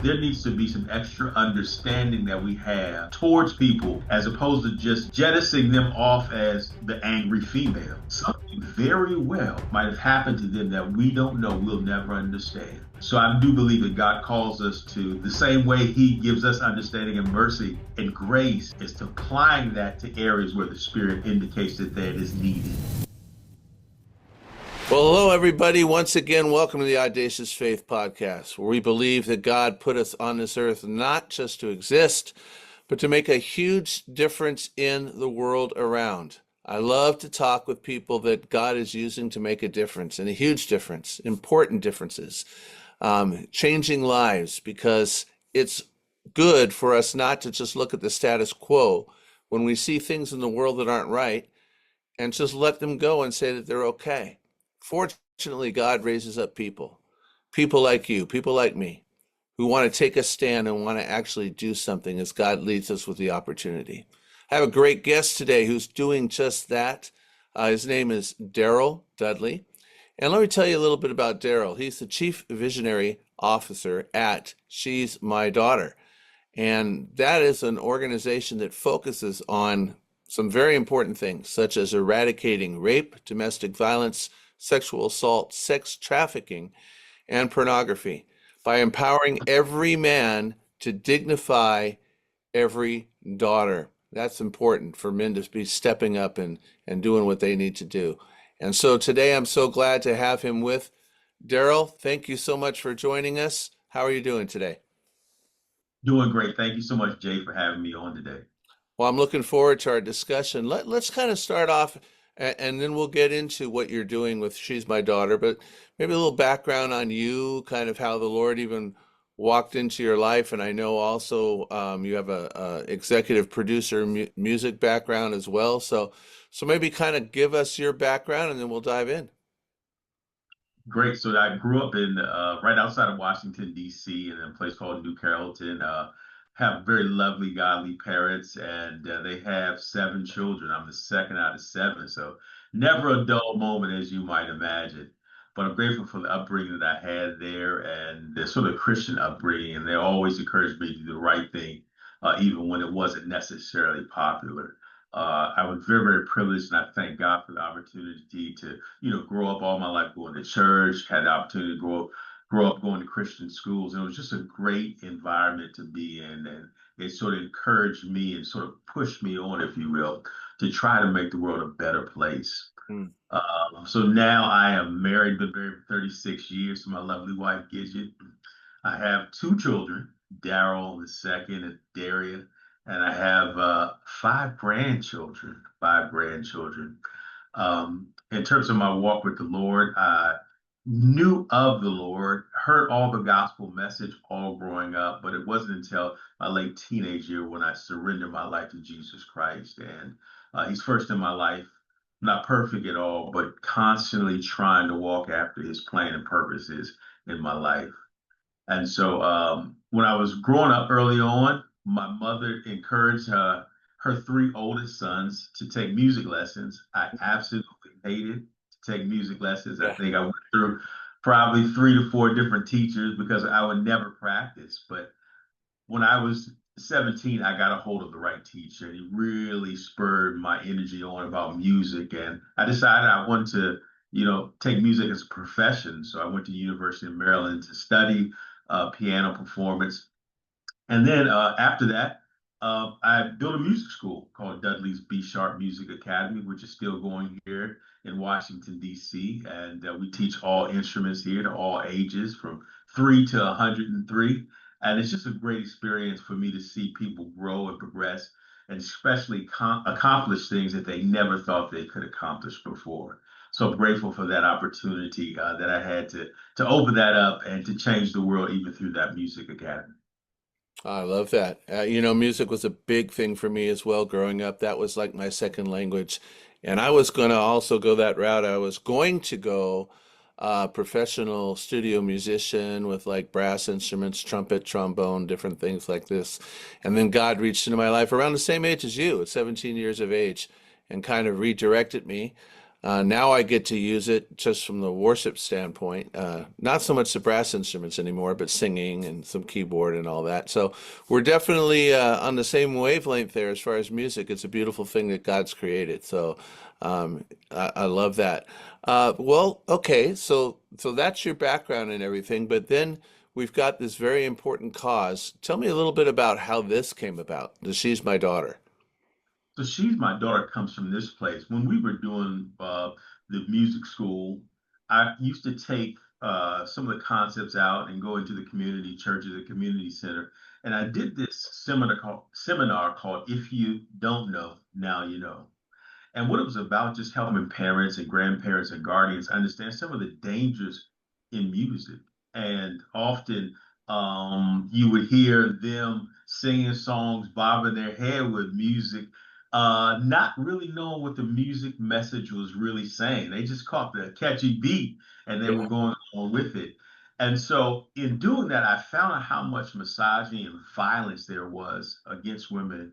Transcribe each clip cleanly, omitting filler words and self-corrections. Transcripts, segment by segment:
There needs to be some extra understanding that we have towards people as opposed to just jettisoning them off as the angry female. Something very well might have happened to them that we don't know, we'll never understand. So I do believe that God calls us to the same way He gives us understanding and mercy and grace is to applying that to areas where the Spirit indicates that is needed. Well, hello, everybody. Once again, welcome to the Audacious Faith Podcast, where we believe that God put us on this earth not just to exist, but to make a huge difference in the world around. I love to talk with people that God is using to make a difference, and a huge difference, important differences, changing lives, because it's good for us not to just look at the status quo when we see things in the world that aren't right and just let them go and say that they're okay. Fortunately, God raises up people like you, people like me, who want to take a stand and want to actually do something as God leads us with the opportunity. I have a great guest today who's doing just that. His name is Daryl Dudley. And let me tell you a little bit about Daryl. He's the Chief Visionary Officer at She's My Daughter. And that is an organization that focuses on some very important things, such as eradicating rape, domestic violence, sexual assault, sex trafficking, and pornography by empowering every man to dignify every daughter. That's important for men to be stepping up and doing what they need to do. And so today I'm so glad to have him with. Daryl, thank you so much for joining us. How are you doing today? Doing great. Thank you so much, Jay, for having me on today. Well, I'm looking forward to our discussion. Let's kind of start off and then we'll get into what you're doing with She's My Daughter, but maybe a little background on you, kind of how the Lord even walked into your life. And I know also you have a executive producer music background as well. So maybe kind of give us your background and then we'll dive in. Great. So I grew up in right outside of Washington, D.C., in a place called New Carrollton. Have very lovely, godly parents, and they have seven children. I'm the second out of seven, so never a dull moment, as you might imagine. But I'm grateful for the upbringing that I had there and the sort of Christian upbringing, and they always encouraged me to do the right thing, even when it wasn't necessarily popular. I was very, very privileged, and I thank God for the opportunity to grow up all my life going to church, had the opportunity to grow up going to Christian schools. And it was just a great environment to be in. And it sort of encouraged me and sort of pushed me on, if you will, to try to make the world a better place. Mm. So now I am married, been married for 36 years to my lovely wife, Gidget. I have two children, Daryl the second and Daria, and I have five grandchildren, five grandchildren. In terms of my walk with the Lord, I knew of the Lord, heard all the gospel message all growing up, but it wasn't until my late teenage year when I surrendered my life to Jesus Christ. And He's first in my life, not perfect at all, but constantly trying to walk after His plan and purposes in my life. And so when I was growing up early on, my mother encouraged her three oldest sons to take music lessons. I absolutely hated to take music lessons. I Yeah. think I went through probably three to four different teachers because I would never practice. But when I was 17, I got a hold of the right teacher. He really spurred my energy on about music. And I decided I wanted to, take music as a profession. So I went to University of Maryland to study piano performance. And then after that, I built a music school called Dudley's B Sharp Music Academy, which is still going here in Washington, D.C. And we teach all instruments here to all ages from 3 to 103. And it's just a great experience for me to see people grow and progress and especially accomplish things that they never thought they could accomplish before. So I'm grateful for that opportunity that I had to open that up and to change the world even through that music academy. I love that. Music was a big thing for me as well growing up. That was like my second language. And I was going to also go that route. I was going to go professional studio musician with like brass instruments, trumpet, trombone, different things like this. And then God reached into my life around the same age as you, at 17 years of age, and kind of redirected me. Now I get to use it just from the worship standpoint, not so much the brass instruments anymore, but singing and some keyboard and all that. So we're definitely on the same wavelength there as far as music. It's a beautiful thing that God's created. So I love that. Well, okay, so that's your background and everything, but then we've got this very important cause. Tell me a little bit about how this came about. She's my daughter. So she's my daughter comes from this place. When we were doing the music school, I used to take some of the concepts out and go into the community churches, the community center, and I did this seminar called "If You Don't Know, Now You Know." And what it was about, just helping parents and grandparents and guardians understand some of the dangers in music. And often you would hear them singing songs, bobbing their head with music, not really knowing what the music message was really saying. They just caught the catchy beat and they were Yeah. going on with it. And so, in doing that, I found out how much misogyny and violence there was against women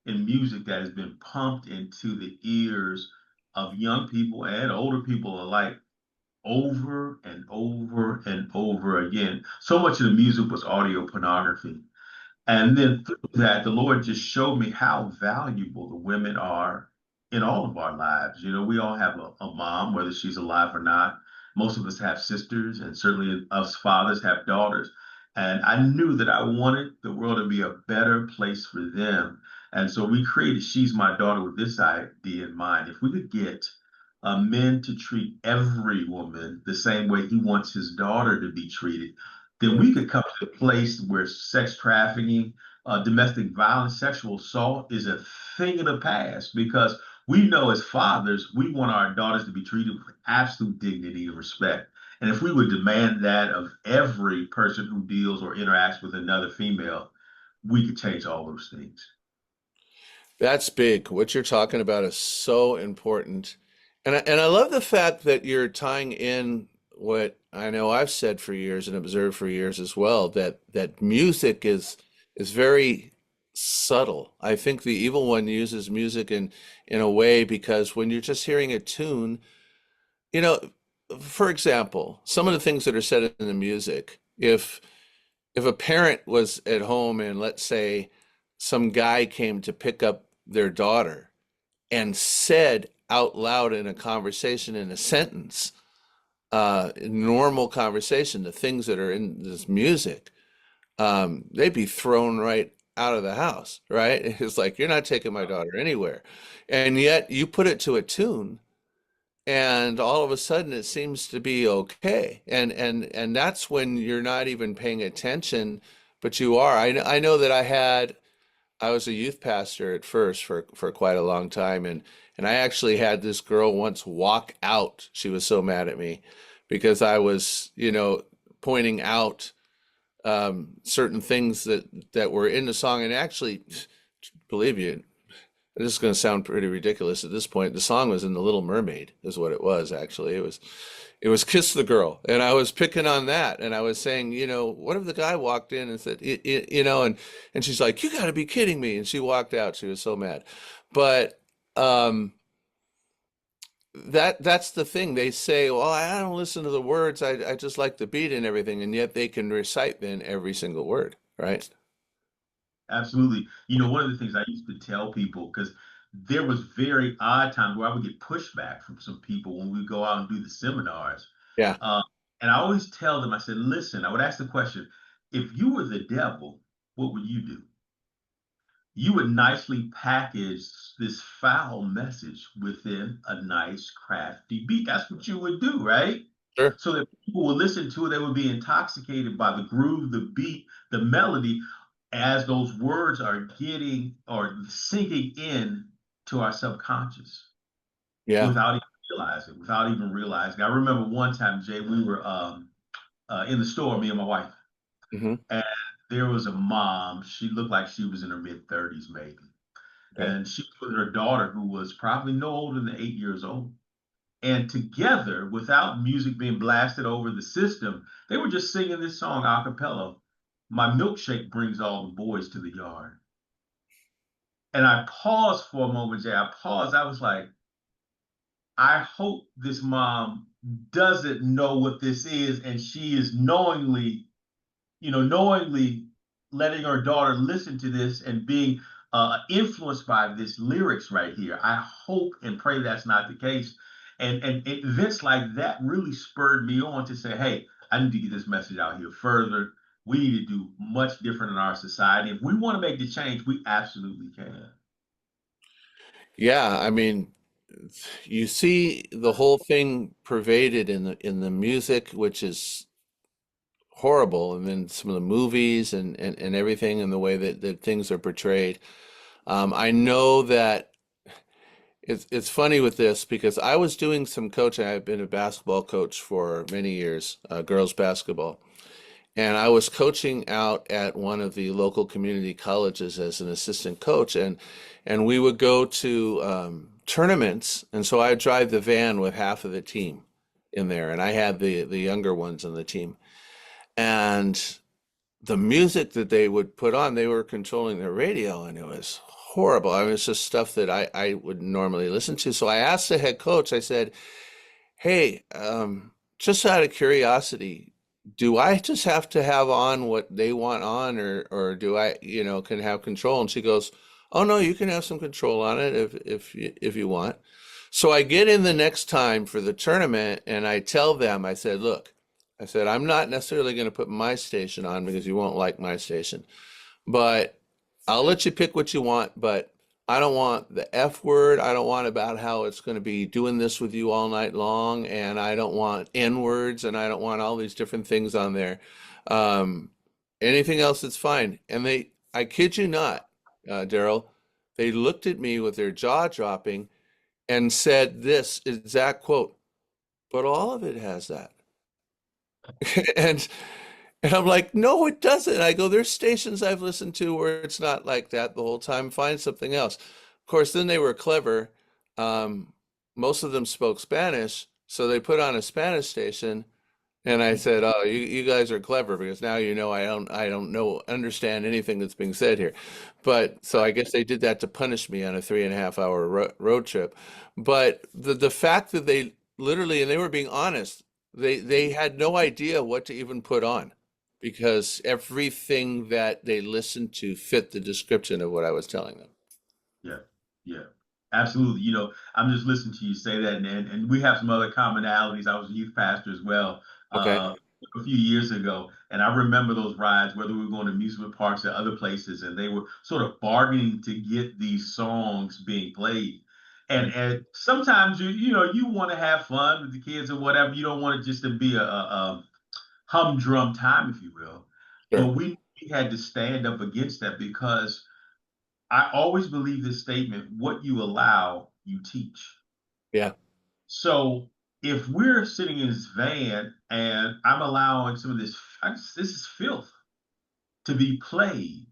in music that has been pumped into the ears of young people and older people alike over and over and over again. So much of the music was audio pornography. And then through that, the Lord just showed me how valuable the women are in all of our lives. You know, we all have a mom, whether she's alive or not. Most of us have sisters, and certainly us fathers have daughters. And I knew that I wanted the world to be a better place for them. And so we created She's My Daughter with this idea in mind. If we could get men to treat every woman the same way he wants his daughter to be treated, then we could come to a place where sex trafficking, domestic violence, sexual assault is a thing of the past because we know as fathers, we want our daughters to be treated with absolute dignity and respect. And if we would demand that of every person who deals or interacts with another female, we could change all those things. That's big. What you're talking about is so important. And I love the fact that you're tying in what I know I've said for years and observed for years as well, that music is very subtle. I think the evil one uses music in a way because when you're just hearing a tune, you know, for example, some of the things that are said in the music, if a parent was at home and let's say some guy came to pick up their daughter and said out loud in a conversation in a sentence, normal conversation, the things that are in this music, they'd be thrown right out of the house, right? It's like, you're not taking my daughter anywhere. And yet you put it to a tune and all of a sudden it seems to be okay. And that's when you're not even paying attention, but you are. I know that I was a youth pastor at first for quite a long time, and I actually had this girl once walk out. She was so mad at me because I was, pointing out certain things that were in the song, and actually, believe you, this is going to sound pretty ridiculous at this point. The song was in The Little Mermaid, is what it was actually. It was Kiss the Girl, and I was picking on that, and I was saying, what if the guy walked in and said, and she's like, you got to be kidding me, and she walked out. She was so mad, but um, that's the thing. They say, well, I don't listen to the words. I just like the beat and everything, and yet they can recite then every single word, right? Absolutely. You know, one of the things I used to tell people, because there was very odd times where I would get pushback from some people when we go out and do the seminars. Yeah, Uh, and I always tell them, I said, listen, I would ask the question, if you were the devil, what would you do? You would nicely package this foul message within a nice, crafty beat. That's what you would do, right? sure. So that people would listen to it, they would be intoxicated by the groove, the beat, the melody, as those words are getting or sinking in to our subconscious Yeah. without even realizing. I remember one time, Jay, we were in the store, me and my wife, Hmm. and there was a mom. She looked like she was in her mid 30s, maybe. Okay. And she was with her daughter, who was probably no older than 8 years old. And together, without music being blasted over the system, they were just singing this song a cappella. My milkshake brings all the boys to the yard. And I paused for a moment, Jay. I paused. I was like, I hope this mom doesn't know what this is, and she is knowingly letting her daughter listen to this and being influenced by this lyrics right here. I hope and pray that's not the case. And events like that really spurred me on to say, hey, I need to get this message out here further. We need to do much different in our society. If we want to make the change, we absolutely can. Yeah, I mean, you see the whole thing pervaded in the music, which is horrible, and then some of the movies and everything and the way that things are portrayed. I know that it's funny with this because I was doing some coaching. I've been a basketball coach for many years, girls basketball. And I was coaching out at one of the local community colleges as an assistant coach, and we would go to tournaments, and so I'd drive the van with half of the team in there, and I had the younger ones on the team. And the music that they would put on, they were controlling their radio, and it was horrible. I mean, it's just stuff that I would normally listen to. So I asked the head coach, I said, hey, just out of curiosity, do I just have to have on what they want on, or do I, can have control? And she goes, oh no, you can have some control on it if you want. So I get in the next time for the tournament and I tell them, I said, look, I said, I'm not necessarily going to put my station on because you won't like my station. But I'll let you pick what you want, but I don't want the F word. I don't want about how it's going to be doing this with you all night long, and I don't want N words, and I don't want all these different things on there. Um, Anything else that's fine. And I kid you not, Daryl, they looked at me with their jaw dropping and said this exact quote, but all of it has that. And And I'm like, no, it doesn't. I go, there's stations I've listened to where it's not like that the whole time. Find something else. Of course, then they were clever. Most of them spoke Spanish, so they put on a Spanish station. And I said, "Oh, you guys are clever because now you know I don't know understand anything that's being said here." But so I guess they did that to punish me on a 3.5 hour road trip. But the fact that they literally, and they were being honest, they had no idea what to even put on because everything that they listened to fit the description of what I was telling them. Yeah, yeah, absolutely. I'm just listening to you say that, and we have some other commonalities. I was a youth pastor as well Okay. a few years ago, and I remember those rides, whether we were going to amusement parks or other places, and they were sort of bargaining to get these songs being played. And sometimes you want to have fun with the kids or whatever. You don't want it just to be a humdrum time, if you will. But Sure. we had to stand up against that because I always believe this statement: what you allow, you teach. Yeah. So if we're sitting in this van and I'm allowing some of this is filth to be played,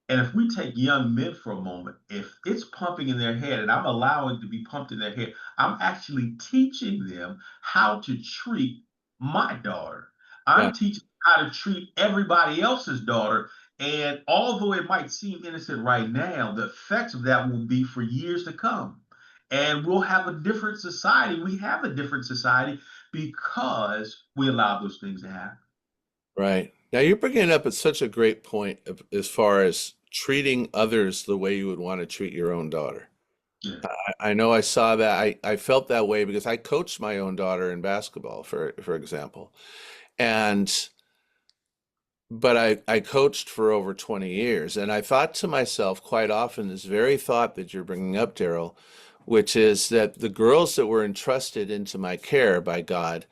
and if we take young men for a moment, if it's pumping in their head and I'm allowing it to be pumped in their head, I'm actually teaching them how to treat my daughter. Yeah. I'm teaching how to treat everybody else's daughter. And although it might seem innocent right now, the effects of that will be for years to come. And we'll have a different society. We have a different society because we allow those things to happen. Right. Now you're bringing it up at such a great point as far as treating others the way you would want to treat your own daughter. Yeah. I know I saw that. I felt that way because I coached my own daughter in basketball, for example. And but I coached for over 20 years, and I thought to myself quite often this very thought that you're bringing up, Daryl, which is that the girls that were entrusted into my care by God,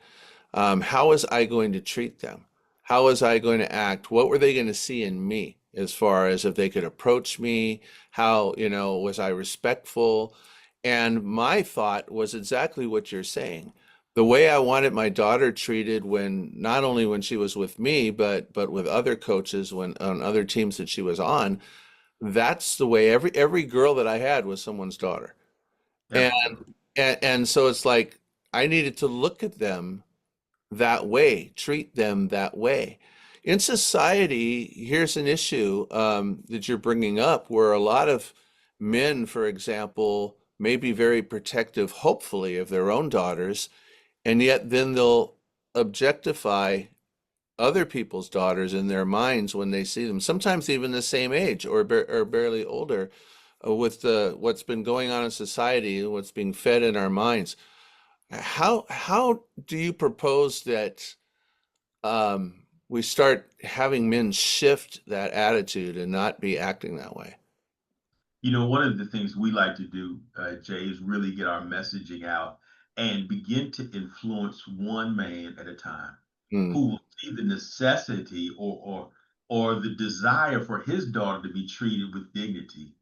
how was I going to treat them? How was I going to act? What were they going to see in me as far as if they could approach me? How, was I respectful? And my thought was exactly what you're saying. The way I wanted my daughter treated when not only when she was with me, but with other coaches when on other teams that she was on, that's the way every girl that I had was someone's daughter. And Absolutely. and so it's like I needed to look at them that way, treat them that way. In society, here's an issue that you're bringing up where a lot of men, for example, may be very protective, hopefully, of their own daughters, and yet then they'll objectify other people's daughters in their minds when they see them, sometimes even the same age or barely older, with what's been going on in society and what's being fed in our minds. How do you propose that we start having men shift that attitude and not be acting that way? One of the things we like to do, Jay, is really get our messaging out and begin to influence one man at a time Mm, who will see the necessity or the desire for his daughter to be treated with dignity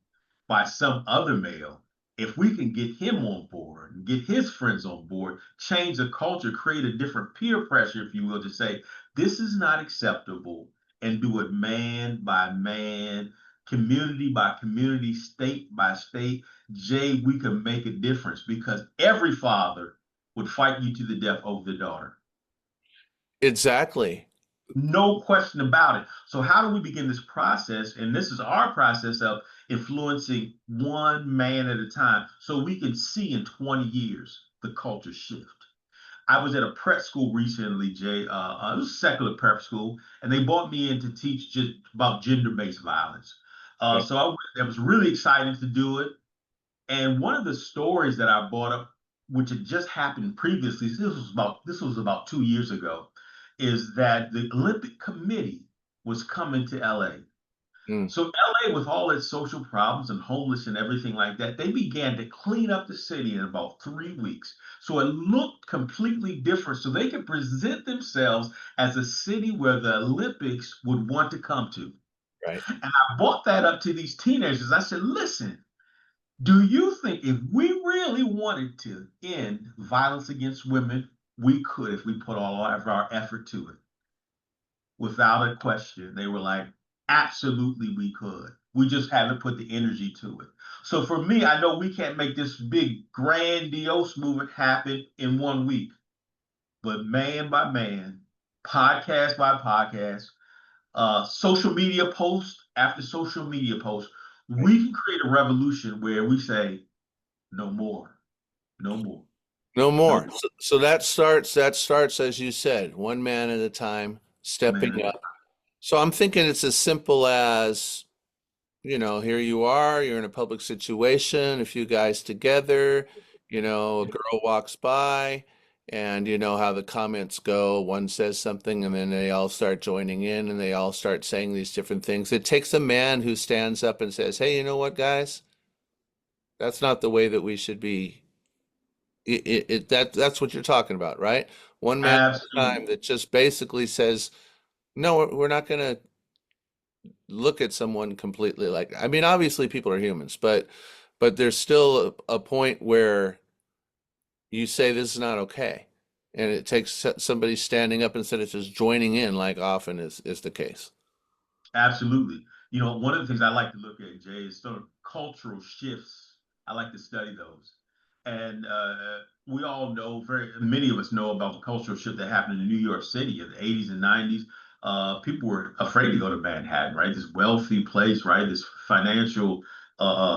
by some other male. If we can get him on board and get his friends on board, change the culture, create a different peer pressure, if you will, to say this is not acceptable, and do it man by man, community by community, state by state, Jay, we can make a difference because every father would fight you to the death over the daughter. exactly. No question about it. So, how do we begin this process? And this is our process of influencing one man at a time so we can see in 20 years the culture shift. I was at a prep school recently, Jay. It was a secular prep school, and they brought me in to teach just about gender-based violence. Okay. I was really excited to do it. And one of the stories that I brought up, which had just happened previously, this was about 2 years ago, is that the Olympic Committee was coming to LA. Mm, So LA, with all its social problems and homeless and everything like that, they began to clean up the city in about 3 weeks. So it looked completely different. So they could present themselves as a city where the Olympics would want to come to. right. And I brought that up to these teenagers. I said, listen, do you think if we really wanted to end violence against women, we could if we put all of our effort to it? Without a question, they were like, absolutely, we could. We just haven't put the energy to it. So for me, I know we can't make this big, grandiose movement happen in 1 week, but man by man, podcast by podcast, social media post after social media post, Right. we can create a revolution where we say, no more. No more. No No more. more. So that starts, as you said, one man at a time, stepping Man. up. So I'm thinking it's as simple as, here you are, you're in a public situation, a few guys together, a girl walks by, and you know how the comments go. One says something, and then they all start joining in, and they all start saying these different things. It takes a man who stands up and says, "Hey, you know what, guys? That's not the way that we should be." That's what you're talking about, right? One man at a time Absolutely. that just basically says, "No, we're not going to look at someone completely like." I mean, obviously people are humans, but there's still a point where you say this is not okay, and it takes somebody standing up instead of just joining in, like often is the case. Absolutely. One of the things I like to look at, Jay, is sort of cultural shifts. I like to study those. And we all know, very many of us know about the cultural shift that happened in New York City in the 80s and 90s. People were afraid to go to Manhattan, right? This wealthy place, right? This financial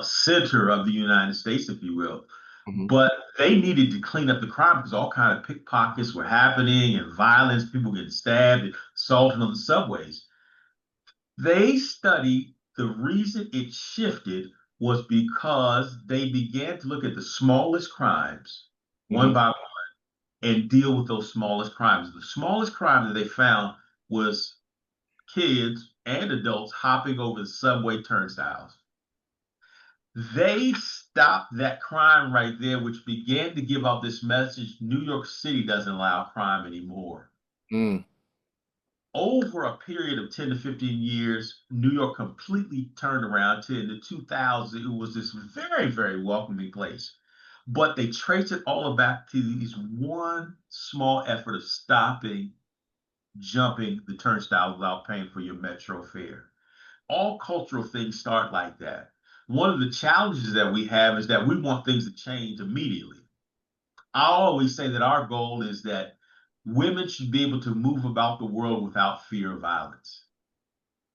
center of the United States, if you will. Hmm. But they needed to clean up the crime because all kind of pickpockets were happening and violence, people getting stabbed, assaulted on the subways. They studied the reason it shifted was because they began to look at the smallest crimes Hmm. one by one and deal with those smallest crimes. The smallest crime that they found was kids and adults hopping over the subway turnstiles. They stopped that crime right there, which began to give out this message New York City doesn't allow crime anymore. Mm. Over a period of 10 to 15 years, New York completely turned around to in the 2000s. It was this very, very welcoming place. But they traced it all back to these one small effort of stopping jumping the turnstile without paying for your metro fare. All cultural things start like that. One of the challenges that we have is that we want things to change immediately. I always say that our goal is that women should be able to move about the world without fear of violence.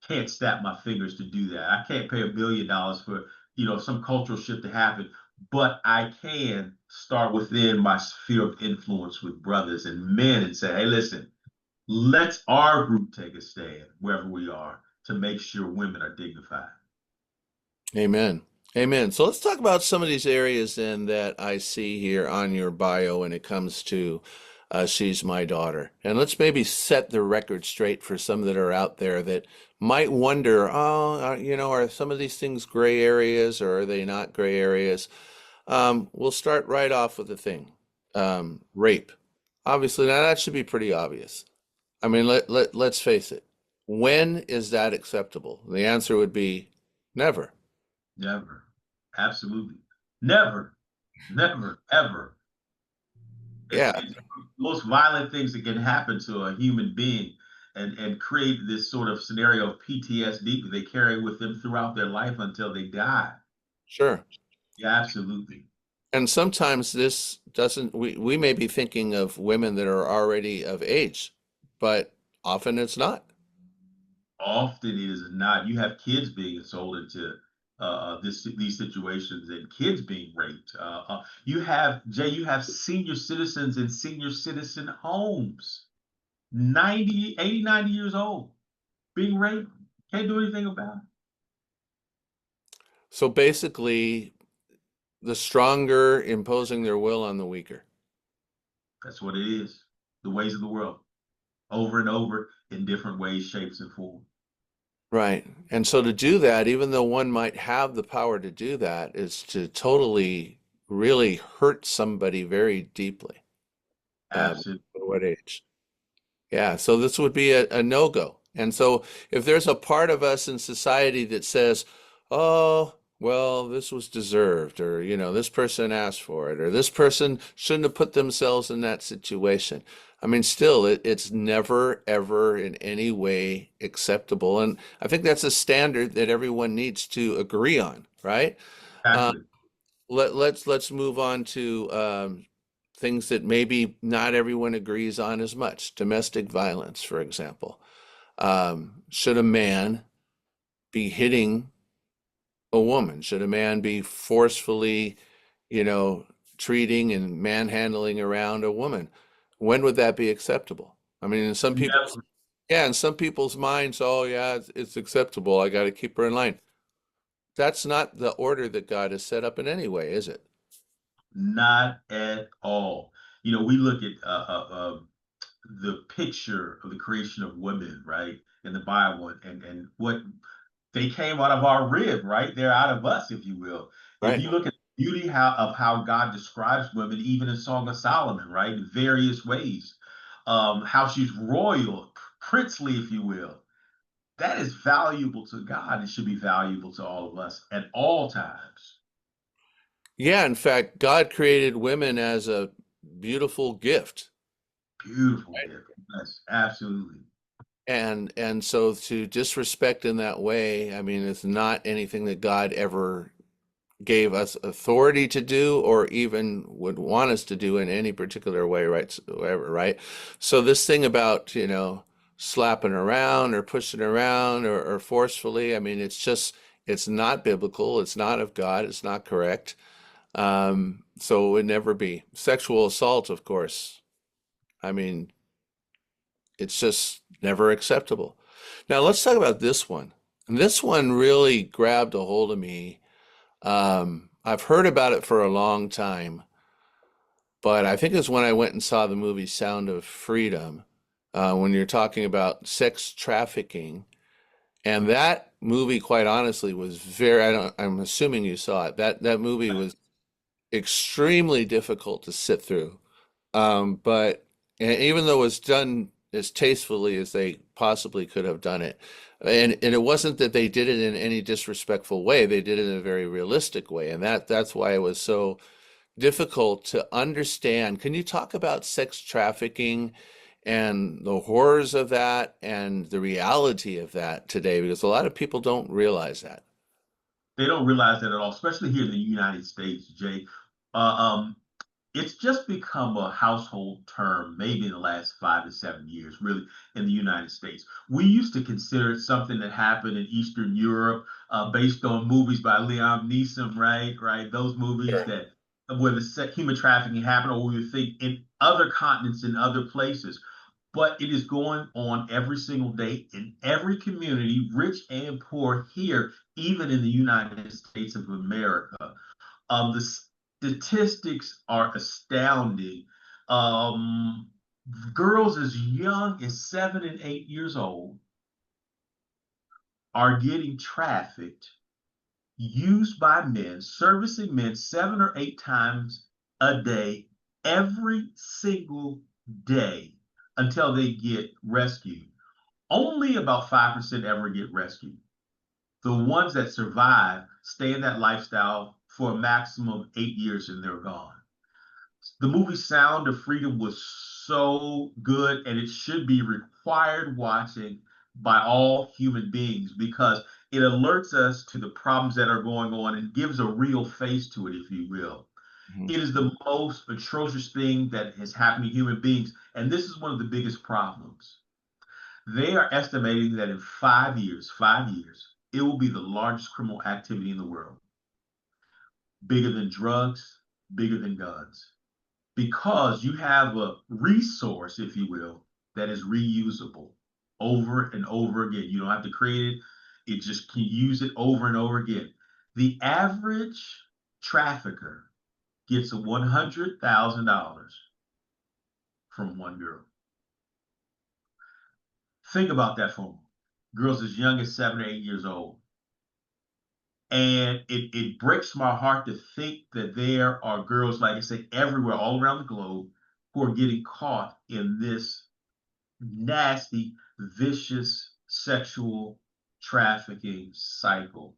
Can't snap my fingers to do that. I can't pay $1 billion for some cultural shift to happen. but I can start within my sphere of influence with brothers and men and say, hey, listen, let's our group take a stand wherever we are to make sure women are dignified. Amen. Amen. So let's talk about some of these areas then that I see here on your bio when it comes to She's My Daughter. And let's maybe set the record straight for some that are out there that might wonder, oh, are some of these things gray areas or are they not gray areas? We'll start right off with the thing. Rape. Obviously, now that should be pretty obvious. I mean, let's face it. When is that acceptable? The answer would be never. Never. Absolutely. Never. Never. Ever. Yeah, It's the most violent things that can happen to a human being and create this sort of scenario of PTSD that they carry with them throughout their life until they die. sure. Yeah, absolutely. And sometimes this doesn't, we may be thinking of women that are already of age, but often it's not. Often it is not. You have kids being sold into these situations and kids being raped. You have Jay. You have senior citizens in senior citizen homes, 90, 80, 90 years old, being raped. Can't do anything about it. So basically, the stronger imposing their will on the weaker. That's what it is. The ways of the world, over and over in different ways, shapes, and forms. Right. And so to do that, even though one might have the power to do that, is to totally really hurt somebody very deeply. Absolutely. At what age? Yeah, so this would be a no-go. And so if there's a part of us in society that says, oh, well, this was deserved, or, this person asked for it, or this person shouldn't have put themselves in that situation. I mean, still, it's never, ever in any way acceptable. And I think that's a standard that everyone needs to agree on, right? Uh, Exactly. let's move on to things that maybe not everyone agrees on as much. Domestic violence, for example. Should a man be hitting a woman? Should a man be forcefully, you know, treating and manhandling around a woman? When would that be acceptable? I mean, in some people's, Never. yeah, in some people's minds, oh yeah, it's acceptable. I got to keep her in line. That's not the order that God has set up in any way, is it? Not at all. We look at the picture of the creation of women, right, in the Bible, and what they came out of our rib, right? They're out of us, if you will. If Right. you look at the beauty of how God describes women, even in Song of Solomon, right, in various ways, how she's royal, princely, if you will. That is valuable to God. It should be valuable to all of us at all times. Yeah, in fact, God created women as a beautiful gift. Beautiful gift. Yes, absolutely. And so to disrespect in that way, I mean, it's not anything that God ever gave us authority to do or even would want us to do in any particular way, right? Whatever, right? So this thing about, slapping around or pushing around or forcefully, I mean, it's not biblical, it's not of God, it's not correct. So it would never be. Sexual assault, of course. I mean, it's just never acceptable. Now let's talk about this one. And this one really grabbed a hold of me. I've heard about it for a long time, but I think it's when I went and saw the movie Sound of Freedom, when you're talking about sex trafficking. And that movie, quite honestly, was I'm assuming you saw it. That movie was extremely difficult to sit through. But even though it was done as tastefully as they possibly could have done it, and it wasn't that they did it in any disrespectful way, they did it in a very realistic way, and that's why it was so difficult to understand. Can you talk about sex trafficking and the horrors of that and the reality of that today? Because a lot of people don't realize that. They don't realize that at all, especially here in the United States, Jay. Uh, um, it's just become a household term, maybe in the last 5 to 7 years, really, in the United States. We used to consider it something that happened in Eastern Europe, based on movies by Liam Neeson, right? Right, those movies Sure. that where the human trafficking happened, or we would think in other continents, in other places. But it is going on every single day in every community, rich and poor, here, even in the United States of America. The statistics are astounding. Um, Girls as young as 7 and 8 years old are getting trafficked, used by men, servicing men 7 or 8 times a day, every single day until they get rescued. Only about 5% ever get rescued. The ones that survive stay in that lifestyle for a maximum of 8 years and they're gone. The movie Sound of Freedom was so good, and it should be required watching by all human beings because it alerts us to the problems that are going on and gives a real face to it, if you will. Mhm. It is the most atrocious thing that has happened to human beings, and this is one of the biggest problems. They are estimating that in 5 years, it will be the largest criminal activity in the world, bigger than drugs, bigger than guns, because you have a resource, if you will, that is reusable over and over again. You don't have to create it, it just can use it over and over again. The average trafficker gets $100,000 from one girl. Think about that for a moment. Girls as young as 7 or 8 years old. And it breaks my heart to think that there are girls, like I say, everywhere, all around the globe, who are getting caught in this nasty, vicious sexual trafficking cycle.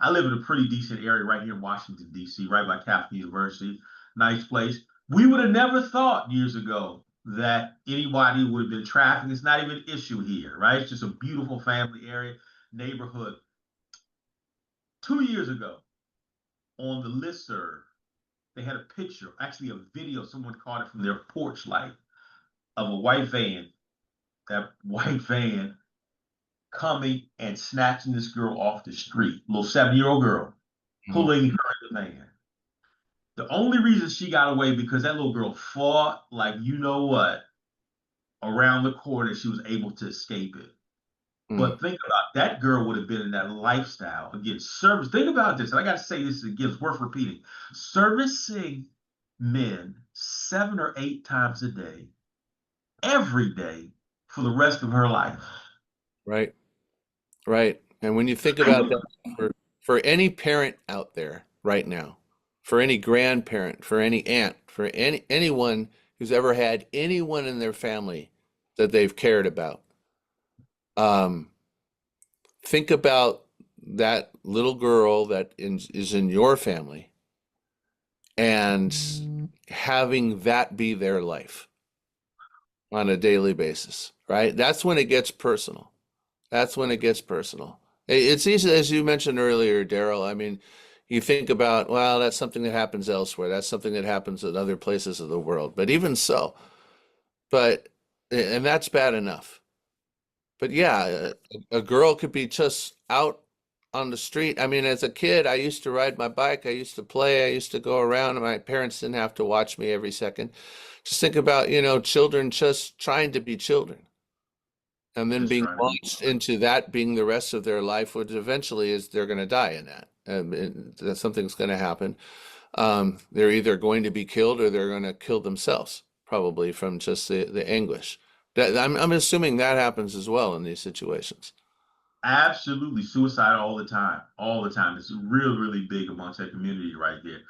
I live in a pretty decent area right here in Washington, D.C., right by Catholic University. Nice place. We would have never thought years ago that anybody would have been trafficked. It's not even an issue here, right? It's just a beautiful family area, neighborhood. 2 years ago, on the listserv, they had a picture, actually a video, someone caught it from their porch light of a white van, that white van coming and snatching this girl off the street, little 7-year-old girl, Mhm. pulling her in the van. The only reason she got away because that little girl fought like you know what around the corner. She was able to escape it. Mhm. But think about that girl would have been in that lifestyle again. Service. Think about this. And I got to say this again. It's worth repeating. Servicing men 7 or 8 times a day, every day, for the rest of her life. Right. Right. And when you think about that, for any parent out there right now, for any grandparent, for any aunt, for anyone who's ever had anyone in their family that they've cared about, um, think about that little girl that is in your family and having that be their life on a daily basis, right? That's when it gets personal. That's when it gets personal. It's easy, as you mentioned earlier, Daryl. I mean, you think about, well, that's something that happens elsewhere. That's something that happens in other places of the world. But even so, but, and that's bad enough. But yeah, a girl could be just out on the street. I mean, as a kid, I used to ride my bike. I used to play. I used to go around, and my parents didn't have to watch me every second. Just think about, children just trying to be children and then Just being trying to be. launched into that being the rest of their life, which eventually is they're going to die in that. That something's going to happen. They're either going to be killed or they're going to kill themselves, probably from just the anguish. I'm assuming that happens as well in these situations. Absolutely suicide all the time, all the time. It's real, really big amongst that community right there.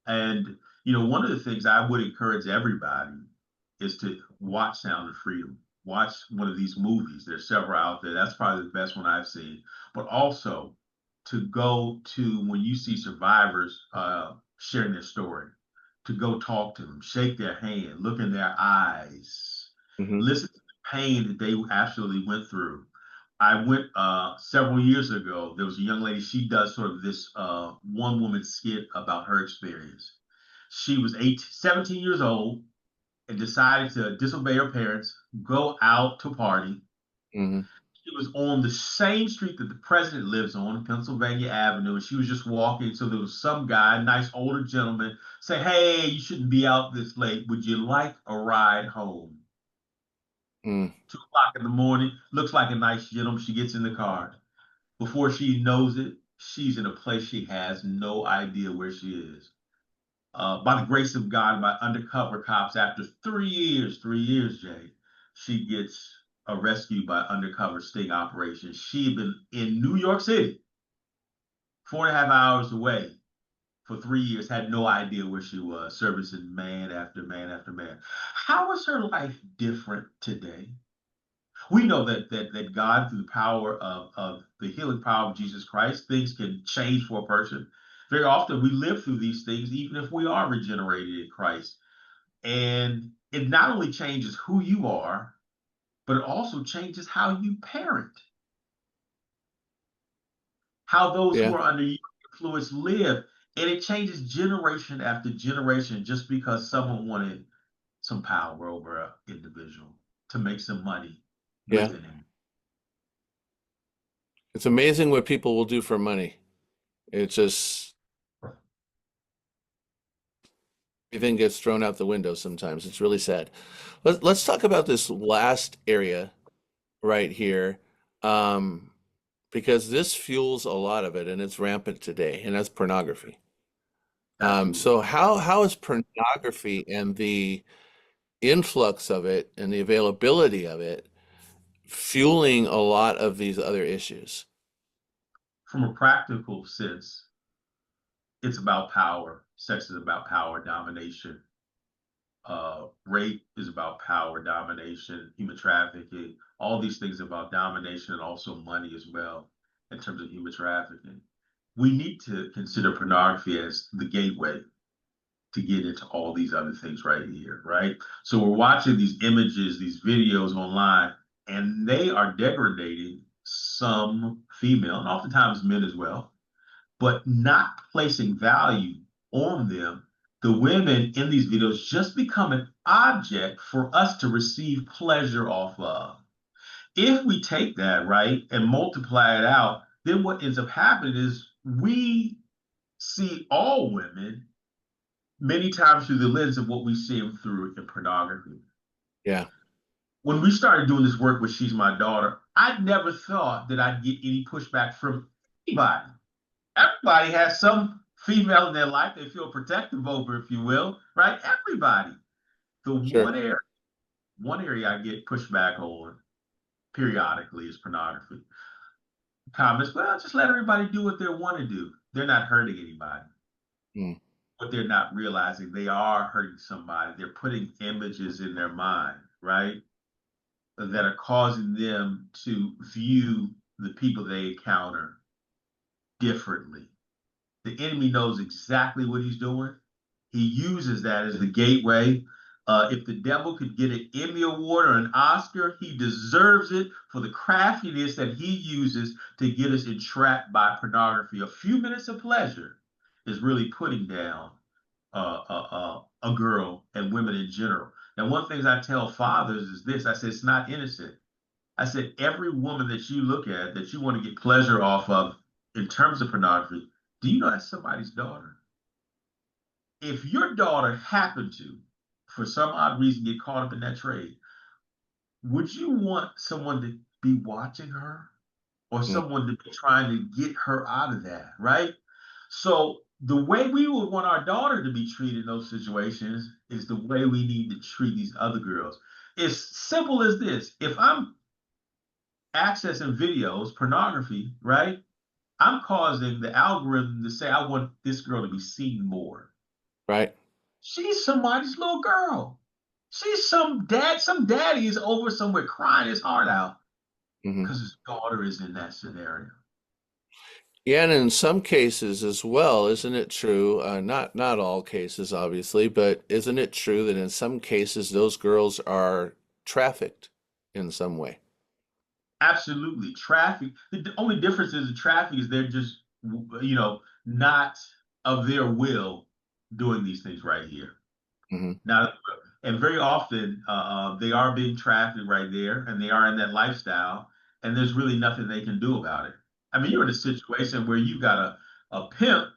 And one of the things I would encourage everybody is to watch Sound of Freedom. Watch one of these movies. There's several out there. That's probably the best one I've seen. But also to go to when you see survivors sharing their story, to go talk to them, shake their hand, look in their eyes, Hmm. listen to the pain that they absolutely went through. I went several years ago. There was a young lady. She does sort of this one woman skit about her experience. She was 17 years old and decided to disobey her parents, go out to party. Hmm. She was on the same street that the president lives on, Pennsylvania Avenue, and she was just walking. So there was some guy, nice older gentleman, say, "Hey, you shouldn't be out this late. Would you like a ride home?" Mm. 2 o'clock in the morning, looks like a nice gentleman. She gets in the car. Before she knows it, she's in a place she has no idea where she is. By the grace of God, by undercover cops, after 3 years, Jay, she gets rescued by undercover sting operation. She had been in New York City, 4.5 hours away for 3 years, had no idea where she was, servicing man after man after man. How is her life different today? We know that God, through the power of the healing power of Jesus Christ, things can change for a person. Very often we live through these things, even if we are regenerated in Christ. And it not only changes who you are, but it also changes how you parent, how those who Yeah. are under your influence live. And it changes generation after generation just because someone wanted some power over an individual to make some money Yeah. within him. It's amazing what people will do for money. It's just everything gets thrown out the window sometimes. It's really sad. Let's talk about this last area right here, um, because this fuels a lot of it, and it's rampant today, and that's pornography. Absolutely. So how is pornography and the influx of it and the availability of it fueling a lot of these other issues? From a practical sense, it's about power. Sex is about power, domination. Rape is about power, domination, human trafficking. All these things about domination and also money as well in terms of human trafficking. We need to consider pornography as the gateway to get into all these other things right here, right? So we're watching these images, these videos online, and they are degrading some female, and oftentimes men as well, but not placing value on them. The women in these videos just become an object for us to receive pleasure off of. If we take that, right, and multiply it out, then what ends up happening is we see all women many times through the lens of what we see them through in pornography. Yeah, When we started doing this work with She's My Daughter, I never thought that I'd get any pushback from anybody. Everybody has some female in their life they feel protective over, if you will, right? Everybody. The sure. one area I get pushback on periodically is pornography. Comments, well, just let everybody do what they want to do. They're not hurting anybody. Mm. What they're not realizing, they are hurting somebody. They're putting images in their mind, right? That are causing them to view the people they encounter differently. The enemy knows exactly what he's doing. He uses that as the gateway. If the devil could get an Emmy Award or an Oscar, he deserves it for the craftiness that he uses to get us entrapped by pornography. A few minutes of pleasure is really putting down a girl and women in general. Now, one of the things I tell fathers is this: I said, it's not innocent. I said, every woman that you look at that you want to get pleasure off of in terms of pornography, do you know that's somebody's daughter? If your daughter happened to, for some odd reason, get caught up in that trade, would you want someone to be watching her or Mm. someone to be trying to get her out of that, right? So the way we would want our daughter to be treated in those situations is the way we need to treat these other girls. It's simple as this. If I'm accessing videos, pornography, right? I'm causing the algorithm to say, I want this girl to be seen more. Right. She's somebody's little girl. She's some daddy is over somewhere crying his heart out Hmm. because his daughter is in that scenario. Yeah, and in some cases as well, isn't it true? Not all cases, obviously, but isn't it true that in some cases those girls are trafficked in some way? Absolutely. Traffic. The only difference is the traffic is they're just, not of their will. doing these things right here. Hmm. Now, and very often they are being trafficked right there, and they are in that lifestyle, and there's really nothing they can do about it. I mean, you're in a situation where you got a pimp.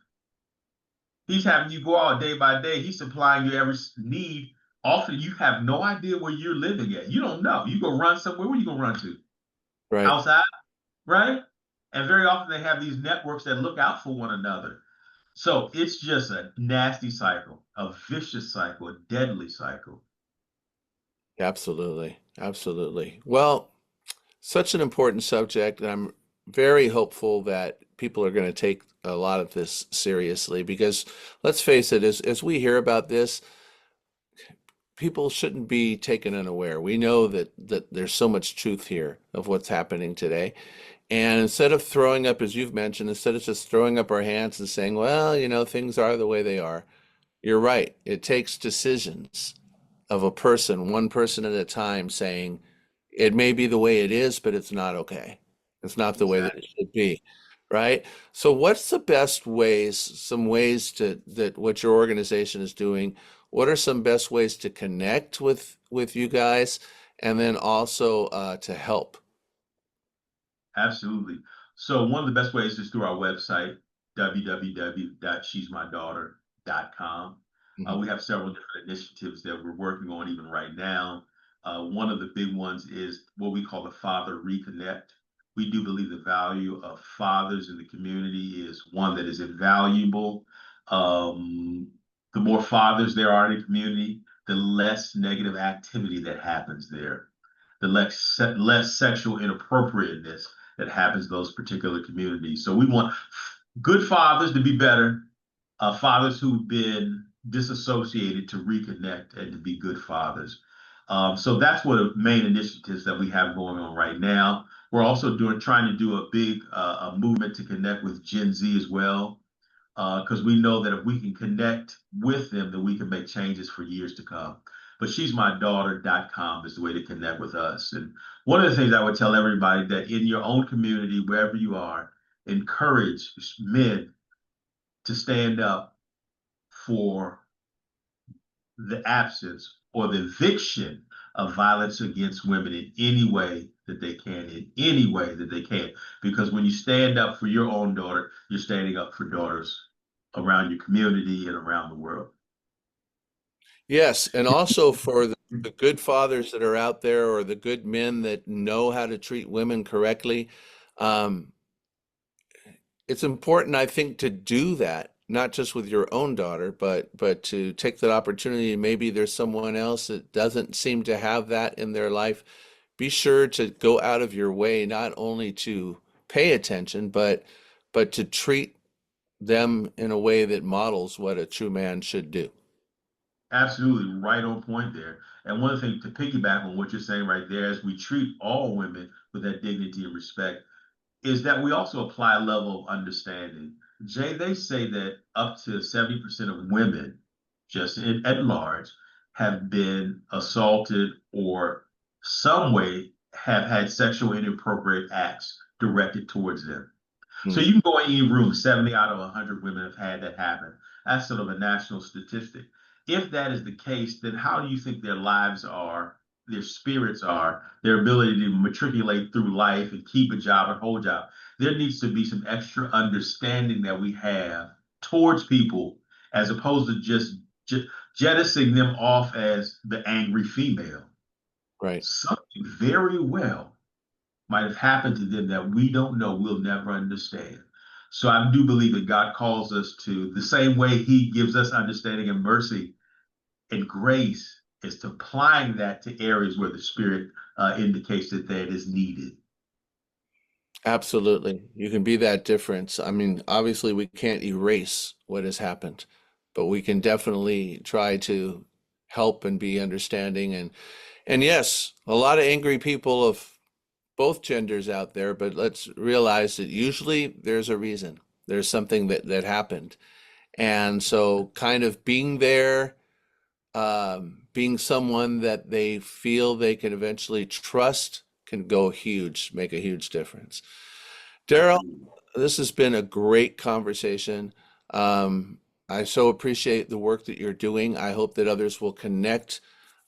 He's having you go out day by day. He's supplying you every need. Often you have no idea where you're living at. You don't know. You go run somewhere. Where you gonna run to? Right. Outside, right? And very often they have these networks that look out for one another. So it's just a nasty cycle, a vicious cycle, a deadly cycle. Absolutely. Absolutely. Well, such an important subject, and I'm very hopeful that people are going to take a lot of this seriously because let's face it, as we hear about this, people shouldn't be taken unaware. We know that there's so much truth here of what's happening today. And instead of throwing up, as you've mentioned, instead of just throwing up our hands and saying, well, things are the way they are, you're right. It takes decisions of a person, one person at a time, saying, it may be the way it is, but it's not okay. It's not the way that it Exactly. should be, right? So what's the best ways, some ways to that what your organization is doing? What are some best ways to connect with you guys and then also to help? Absolutely. So one of the best ways is through our website, www.shesmydaughter.com. Mhm. We have several different initiatives that we're working on even right now. One of the big ones is what we call the Father Reconnect. We do believe the value of fathers in the community is one that is invaluable. Um, the more fathers there are in the community, the less negative activity that happens there, the less sexual inappropriateness that happens in those particular communities. So we want good fathers to be better, fathers who've been disassociated to reconnect and to be good fathers. So that's one of the main initiatives that we have going on right now. We're also trying to do a big a movement to connect with Gen Z as well, because we know that if we can connect with them, then we can make changes for years to come. But shesmydaughter.com is the way to connect with us. And one of the things I would tell everybody that in your own community, wherever you are, encourage men to stand up for the absence or the eviction of violence against women in any way that they can, in any way that they can. Because when you stand up for your own daughter, you're standing up for daughters around your community and around the world. Yes, and also for the good fathers that are out there or the good men that know how to treat women correctly, um, it's important, I think, to do that, not just with your own daughter, but to take that opportunity. Maybe there's someone else that doesn't seem to have that in their life. Be sure to go out of your way, not only to pay attention, but to treat them in a way that models what a true man should do. Absolutely right on point there. And one thing to piggyback on what you're saying right there is we treat all women with that dignity and respect is that we also apply a level of understanding. Jay, they say that up to 70% of women, just at large, have been assaulted or some way have had sexual inappropriate acts directed towards them. So Hmm. you can go in any room, 70 out of 100 women have had that happen. That's sort of a national statistic. If that is the case, then how do you think their lives are, their spirits are, their ability to matriculate through life and keep a job and hold a job? There needs to be some extra understanding that we have towards people as opposed to just jettisoning them off as the angry female. Right. Something very well might have happened to them that we don't know, we'll never understand. So I do believe that God calls us to the same way He gives us understanding and mercy and grace, is to applying that to areas where the Spirit indicates that that is needed. Absolutely. You can be that difference. I mean, obviously, we can't erase what has happened, but we can definitely try to help and be understanding. And yes, a lot of angry people of both genders out there, but let's realize that usually there's a reason. There's something that happened. And so kind of being there, being someone that they feel they can eventually trust can go huge, make a huge difference. Daryl, Absolutely. this has been a great conversation. Um, I so appreciate the work that you're doing. I hope that others will connect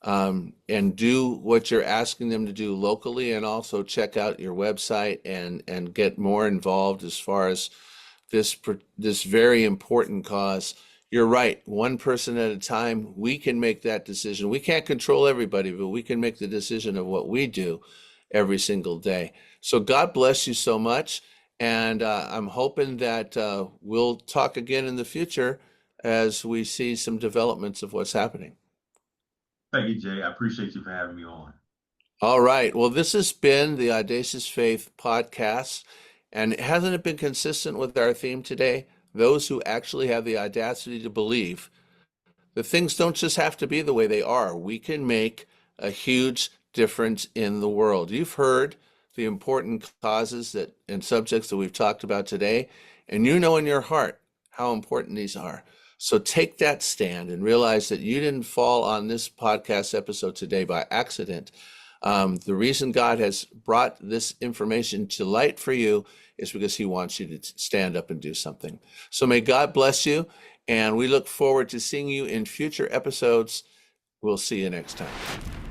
and do what you're asking them to do locally, and also check out your website and get more involved as far as this very important cause. You're right, one person at a time. We can make that decision. We can't control everybody, but we can make the decision of what we do every single day. So God bless you so much, and I'm hoping that we'll talk again in the future as we see some developments of what's happening. Thank you, Jay. I appreciate you for having me on. All right. Well, this has been the Audacious Faith podcast. And hasn't it been consistent with our theme today? Those who actually have the audacity to believe that things don't just have to be the way they are. We can make a huge difference in the world. You've heard the important causes that and subjects that we've talked about today, and you know in your heart how important these are. So take that stand and realize that you didn't fall on this podcast episode today by accident. The reason God has brought this information to light for you is because he wants you to stand up and do something. So may God bless you, and we look forward to seeing you in future episodes. We'll see you next time.